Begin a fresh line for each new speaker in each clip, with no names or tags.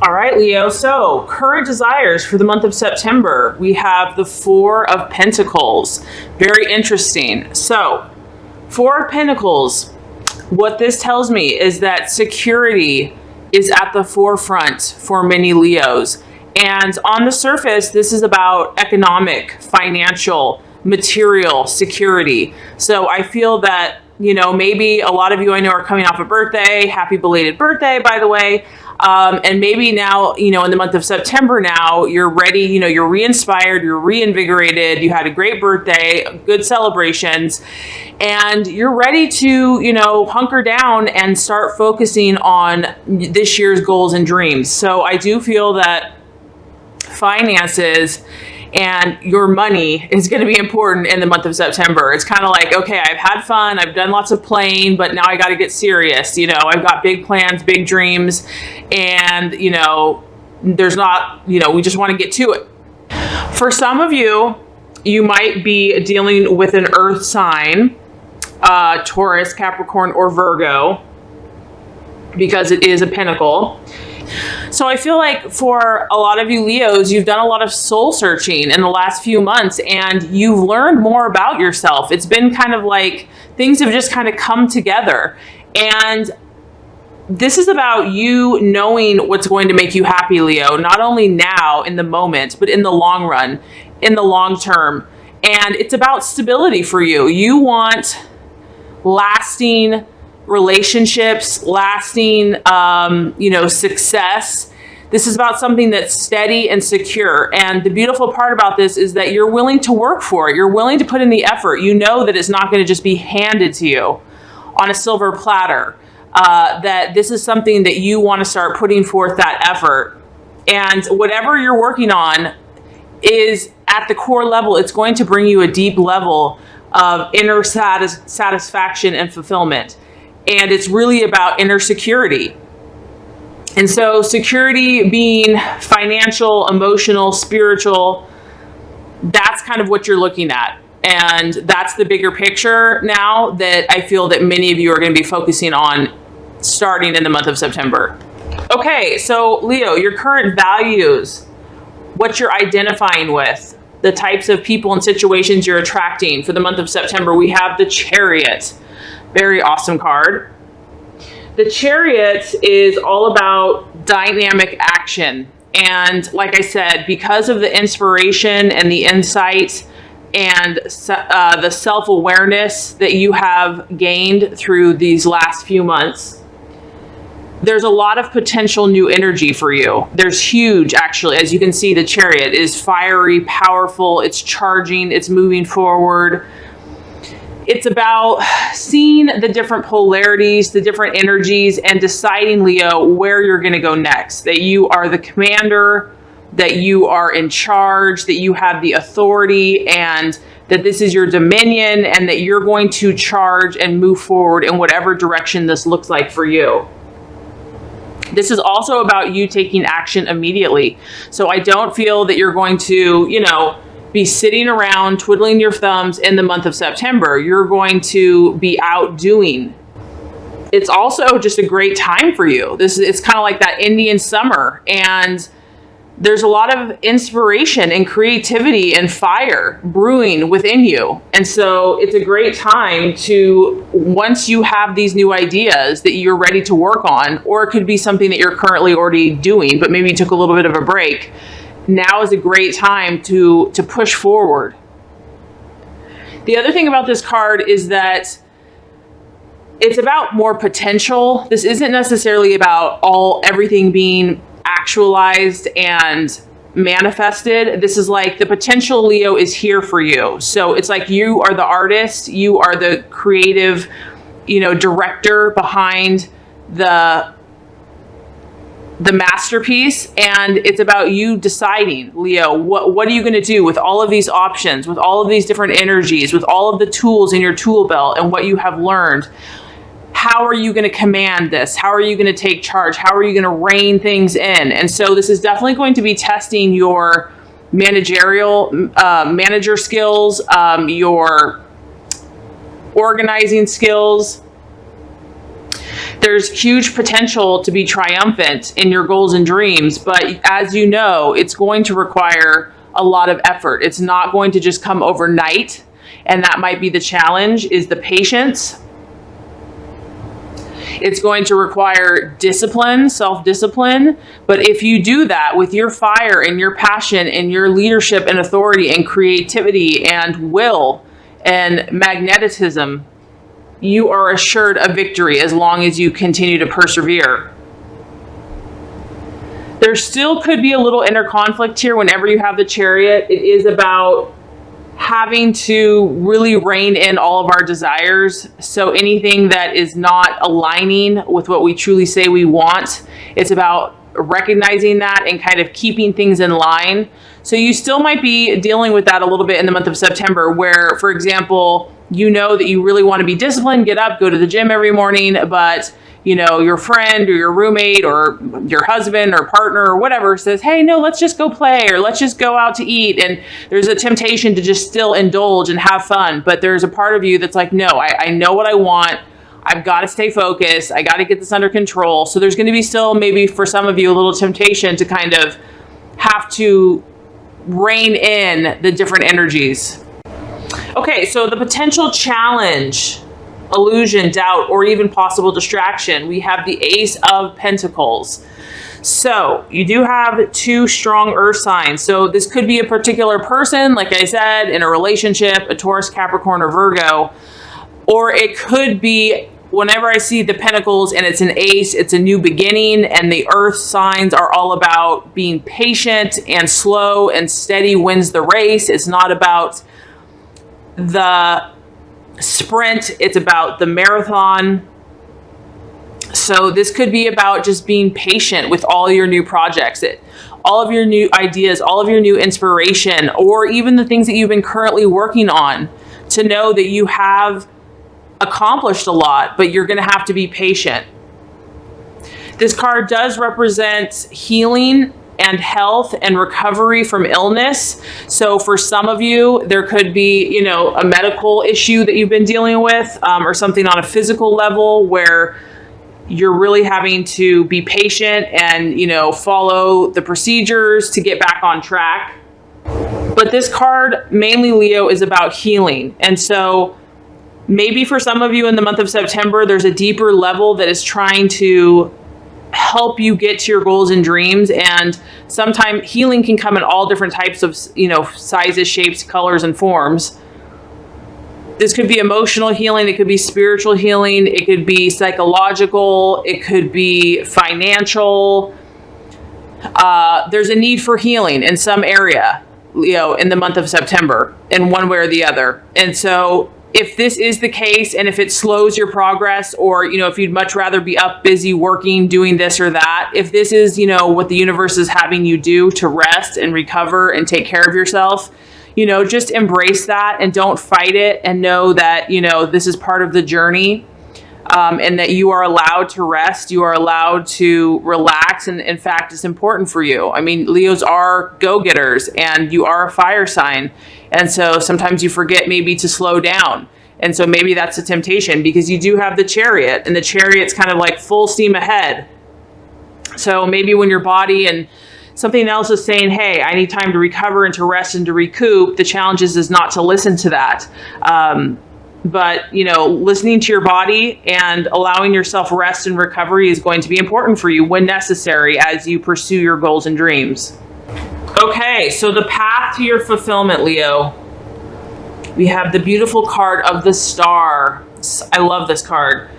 All right, Leo. So current desires for the month of September, we have the Four of Pentacles. Very interesting. So Four of Pentacles, what this tells me is that security is at the forefront for many Leos. And on the surface, this is about economic, financial, material security. So I feel that, you know, maybe a lot of you I know are coming off a birthday. Happy belated birthday, by the way. And maybe now, you know, in the month of September now, you're ready, you know, you're re-inspired, you're reinvigorated, you had a great birthday, good celebrations, and you're ready to, you know, hunker down and start focusing on this year's goals and dreams. So I do feel that finances and your money is going to be important in the month of September. It's kind of like, okay, I've had fun, I've done lots of playing, but now I got to get serious. You know, I've got big plans, big dreams, and, you know, there's not, you know, we just want to get to it. For some of you, you might be dealing with an earth sign, Taurus, Capricorn, or Virgo, because it is a pentacle. So I feel like for a lot of you Leos, you've done a lot of soul searching in the last few months and you've learned more about yourself. It's been kind of like things have just kind of come together. And this is about you knowing what's going to make you happy, Leo, not only now in the moment, but in the long run, in the long term. And it's about stability for you. You want lasting relationships, lasting, you know, success. This is about something that's steady and secure. And the beautiful part about this is that you're willing to work for it. You're willing to put in the effort. You know that it's not going to just be handed to you on a silver platter, that this is something that you want to start putting forth that effort. And whatever you're working on is at the core level, it's going to bring you a deep level of inner satisfaction and fulfillment. And it's really about inner security. And so security being financial, emotional, spiritual, that's kind of what you're looking at. And that's the bigger picture now that I feel that many of you are going to be focusing on starting in the month of September. Okay, so Leo, your current values, what you're identifying with, the types of people and situations you're attracting for the month of September, we have the Chariot. Very awesome card. The Chariot is all about dynamic action. And like I said, because of the inspiration and the insight and the self-awareness that you have gained through these last few months, there's a lot of potential new energy for you. There's huge, actually. As you can see, the Chariot is fiery, powerful, it's charging, it's moving forward. It's about seeing the different polarities, the different energies, and deciding, Leo, where you're going to go next. That you are the commander, that you are in charge, that you have the authority, and that this is your dominion, and that you're going to charge and move forward in whatever direction this looks like for you. This is also about you taking action immediately. So I don't feel that you're going to, you know, be sitting around twiddling your thumbs in the month of September. You're going to be out doing. It's also just a great time for you. It's kind of like that Indian summer, and there's a lot of inspiration and creativity and fire brewing within you. And so it's a great time to, once you have these new ideas that you're ready to work on, or it could be something that you're currently already doing, but maybe you took a little bit of a break. Now is a great time to push forward. The other thing about this card is that it's about more potential. This isn't necessarily about everything being actualized and manifested. This is like the potential, Leo, is here for you. So it's like you are the artist, you are the creative, you know, director behind the masterpiece, and it's about you deciding, Leo, what are you going to do with all of these options, with all of these different energies, with all of the tools in your tool belt and what you have learned. How are you going to command this? How are you going to take charge? How are you going to rein things in? And so this is definitely going to be testing your manager skills, your organizing skills. There's huge potential to be triumphant in your goals and dreams, but as you know, it's going to require a lot of effort. It's not going to just come overnight, and that might be the challenge, is the patience. It's going to require discipline, self-discipline, but if you do that with your fire and your passion and your leadership and authority and creativity and will and magnetism, you are assured a victory as long as you continue to persevere. There still could be a little inner conflict here whenever you have the Chariot. It is about having to really rein in all of our desires. So anything that is not aligning with what we truly say we want, it's about recognizing that and kind of keeping things in line. So you still might be dealing with that a little bit in the month of September, where, for example, you know that you really want to be disciplined, get up, go to the gym every morning, but you know, your friend or your roommate or your husband or partner or whatever says, hey, no, let's just go play, or let's just go out to eat. And there's a temptation to just still indulge and have fun. But there's a part of you that's like, no, I know what I want. I've got to stay focused. I got to get this under control. So there's going to be still, maybe for some of you, a little temptation to kind of have to rein in the different energies. Okay, so the potential challenge, illusion, doubt, or even possible distraction. We have the Ace of Pentacles. So you do have two strong earth signs. So this could be a particular person, like I said, in a relationship, a Taurus, Capricorn, or Virgo. Or it could be, whenever I see the Pentacles and it's an ace, it's a new beginning, and the earth signs are all about being patient and slow and steady wins the race. It's not about the sprint, it's about the marathon. So this could be about just being patient with all your new projects, all of your new ideas, all of your new inspiration, or even the things that you've been currently working on, to know that you have accomplished a lot, but you're going to have to be patient. This card does represent healing and health and recovery from illness. So for some of you, there could be, you know, a medical issue that you've been dealing with, or something on a physical level where you're really having to be patient and, you know, follow the procedures to get back on track. But this card, mainly Leo, is about healing. And so maybe for some of you in the month of September, there's a deeper level that is trying to help you get to your goals and dreams. And sometimes healing can come in all different types of, you know, sizes, shapes, colors, and forms. This could be emotional healing. It could be spiritual healing. It could be psychological. It could be financial. There's a need for healing in some area, you know, in the month of September, in one way or the other. And so if this is the case, and if it slows your progress, or, you know, if you'd much rather be up, busy, working, doing this or that, if this is, you know, what the universe is having you do to rest and recover and take care of yourself, you know, just embrace that and don't fight it, and know that, you know, this is part of the journey, and that you are allowed to rest. You are allowed to relax. And in fact, it's important for you. I mean, Leos are go-getters, and you are a fire sign. And so sometimes you forget maybe to slow down. And so maybe that's a temptation, because you do have the Chariot, and the Chariot's kind of like full steam ahead. So maybe when your body and something else is saying, hey, I need time to recover and to rest and to recoup, the challenge is not to listen to that. But, you know, listening to your body and allowing yourself rest and recovery is going to be important for you when necessary as you pursue your goals and dreams. Okay, so the path to your fulfillment, Leo. We have the beautiful card of the Star. I love this card.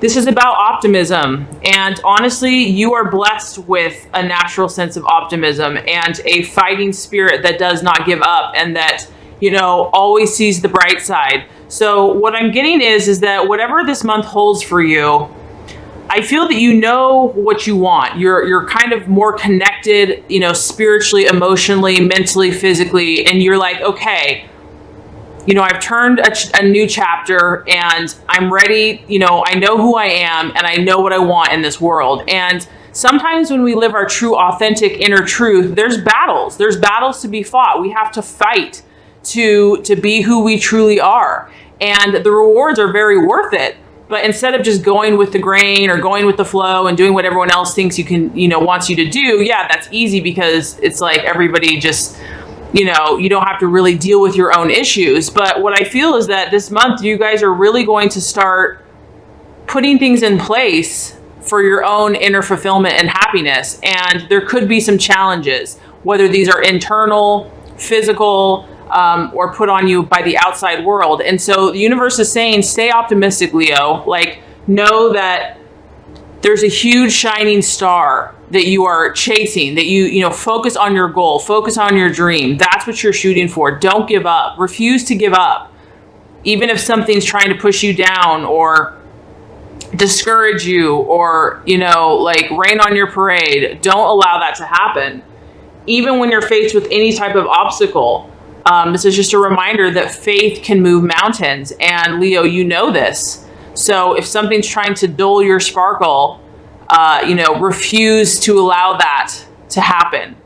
This is about optimism. And honestly, you are blessed with a natural sense of optimism and a fighting spirit that does not give up, and that, you know, always sees the bright side. So what I'm getting is that whatever this month holds for you, I feel that you know what you want. You're kind of more connected, you know, spiritually, emotionally, mentally, physically, and you're like, okay, you know, I've turned a new chapter, and I'm ready. You know, I know who I am, and I know what I want in this world. And sometimes when we live our true, authentic inner truth, there's battles. There's battles to be fought. We have to fight to be who we truly are. And the rewards are very worth it. But instead of just going with the grain or going with the flow and doing what everyone else thinks you can, wants you to do, yeah, that's easy because it's like everybody just, you don't have to really deal with your own issues. But what I feel is that this month you guys are really going to start putting things in place for your own inner fulfillment and happiness. And there could be some challenges, whether these are internal, physical, or put on you by the outside world. And so the universe is saying, stay optimistic, Leo. Like, know that there's a huge shining star that you are chasing, that you focus on your goal, focus on your dream. That's what you're shooting for. Don't give up. Refuse to give up. Even if something's trying to push you down or discourage you or, like rain on your parade, don't allow that to happen. Even when you're faced with any type of obstacle, this is just a reminder that faith can move mountains. And Leo, you know this. So if something's trying to dull your sparkle, refuse to allow that to happen.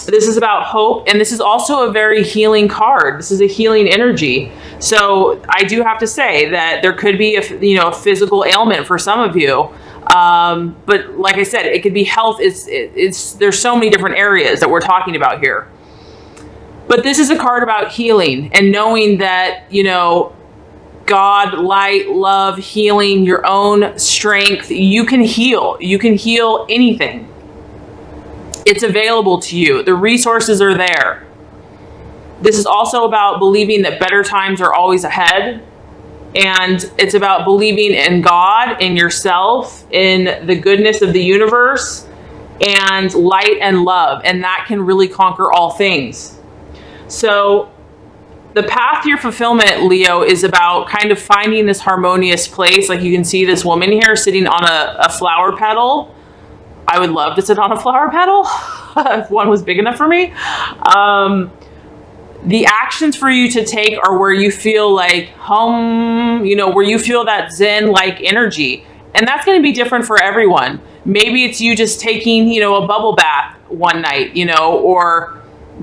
This is about hope. And this is also a very healing card. This is a healing energy. So I do have to say that there could be a physical ailment for some of you. But like I said, it could be health. There's so many different areas that we're talking about here. But this is a card about healing and knowing that, God, light, love, healing, your own strength. You can heal. You can heal anything. It's available to you. The resources are there. This is also about believing that better times are always ahead. And it's about believing in God, in yourself, in the goodness of the universe, and light and love. And that can really conquer all things. So the path to your fulfillment, Leo, is about kind of finding this harmonious place. Like you can see this woman here sitting on a flower petal. I would love to sit on a flower petal if one was big enough for me. The actions for you to take are where you feel like home, where you feel that Zen-like energy. And that's going to be different for everyone. Maybe it's you just taking, a bubble bath one night, or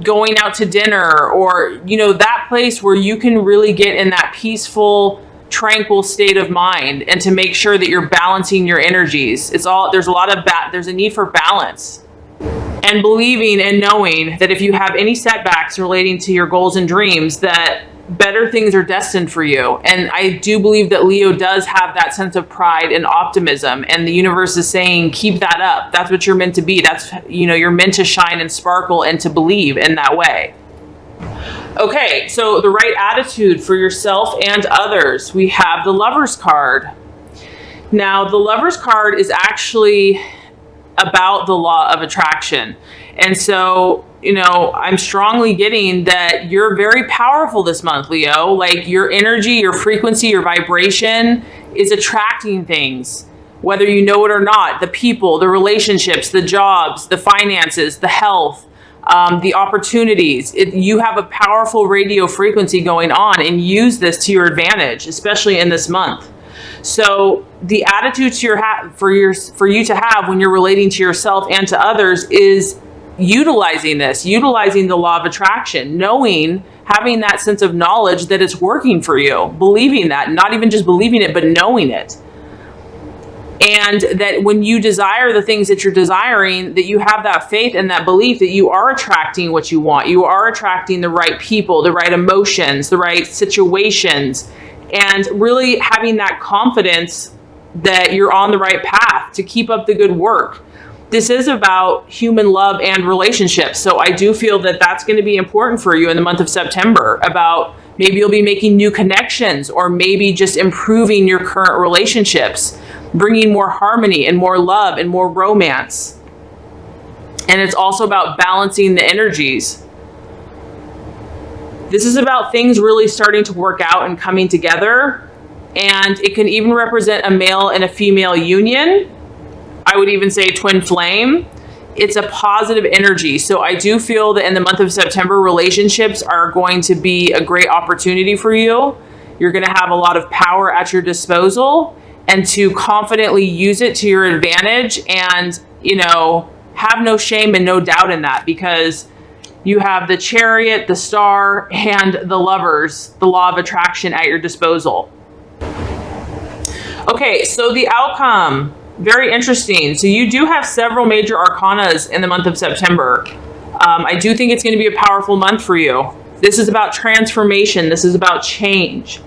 going out to dinner, or, that place where you can really get in that peaceful, tranquil state of mind, and to make sure that you're balancing your energies. There's a need for balance, and believing and knowing that if you have any setbacks relating to your goals and dreams, that better things are destined for you. And I do believe that Leo does have that sense of pride and optimism, and the universe is saying, keep that up. That's what you're meant to be. That's, you're meant to shine and sparkle and to believe in that way. Okay, so the right attitude for yourself and others. We have the Lover's card. Now, the Lover's card is actually about the law of attraction. And so, I'm strongly getting that you're very powerful this month, Leo. Like your energy, your frequency, your vibration is attracting things, whether you know it or not. The people, the relationships, the jobs, the finances, the health, the opportunities. You have a powerful radio frequency going on, and use this to your advantage, especially in this month. So the attitude for you to have when you're relating to yourself and to others is utilizing the law of attraction, having that sense of knowledge that it's working for you, believing that, not even just believing it, but knowing it. And that when you desire the things that you're desiring, that you have that faith and that belief that you are attracting what you want. You are attracting the right people, the right emotions, the right situations, and really having that confidence that you're on the right path to keep up the good work. This is about human love and relationships. So I do feel that that's going to be important for you in the month of September, about maybe you'll be making new connections, or maybe just improving your current relationships, bringing more harmony and more love and more romance. And it's also about balancing the energies. This is about things really starting to work out and coming together. And it can even represent a male and a female union. I would even say twin flame. It's a positive energy. So I do feel that in the month of September, relationships are going to be a great opportunity for you. You're going to have a lot of power at your disposal, and to confidently use it to your advantage, and, have no shame and no doubt in that, because you have the Chariot, the Star, and the Lovers, the law of attraction at your disposal. Okay, so the outcome, very interesting. So you do have several major arcanas in the month of September. I do think it's going to be a powerful month for you. This is about transformation. This is about change.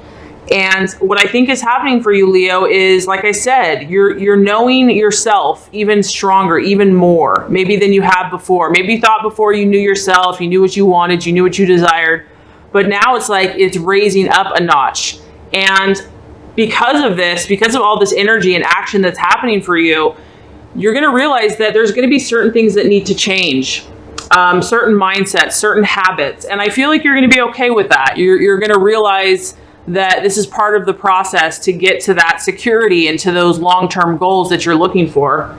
And what I think is happening for you, Leo, is, like I said, you're knowing yourself even stronger, even more, maybe than you have before. Maybe you thought before you knew yourself, you knew what you wanted, you knew what you desired. But now it's like it's raising up a notch. And because of this, because of all this energy and action that's happening for you, you're going to realize that there's going to be certain things that need to change. Certain mindsets, certain habits. And I feel like you're going to be okay with that. You're going to realize that this is part of the process to get to that security and to those long-term goals that you're looking for.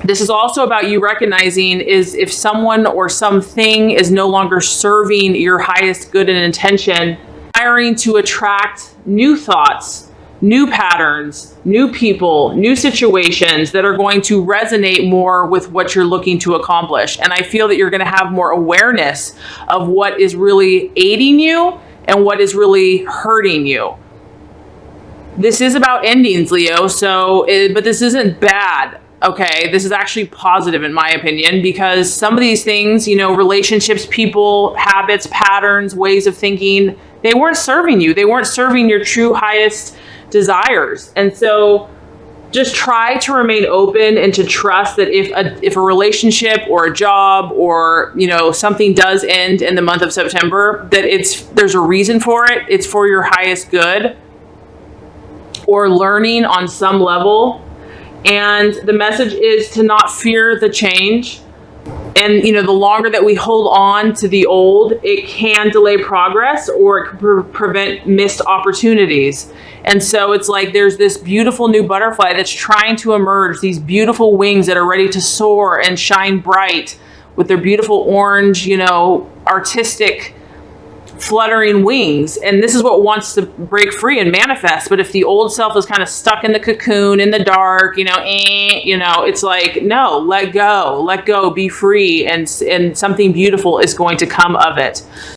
This is also about you recognizing is if someone or something is no longer serving your highest good and intention, desiring to attract new thoughts, new patterns, new people, new situations that are going to resonate more with what you're looking to accomplish. And I feel that you're going to have more awareness of what is really aiding you and what is really hurting you. This is about endings, Leo, but this isn't bad, okay? This is actually positive in my opinion, because some of these things, relationships, people, habits, patterns, ways of thinking, they weren't serving you. They weren't serving your true highest desires. And so just try to remain open and to trust that if a relationship or a job or something does end in the month of September, that there's a reason for it. It's for your highest good or learning on some level. And the message is to not fear the change. And the longer that we hold on to the old, it can delay progress or it can prevent missed opportunities. And so it's like there's this beautiful new butterfly that's trying to emerge, these beautiful wings that are ready to soar and shine bright with their beautiful orange, artistic fluttering wings. And this is what wants to break free and manifest. But if the old self is kind of stuck in the cocoon in the dark, it's like, no, let go, be free. And something beautiful is going to come of it.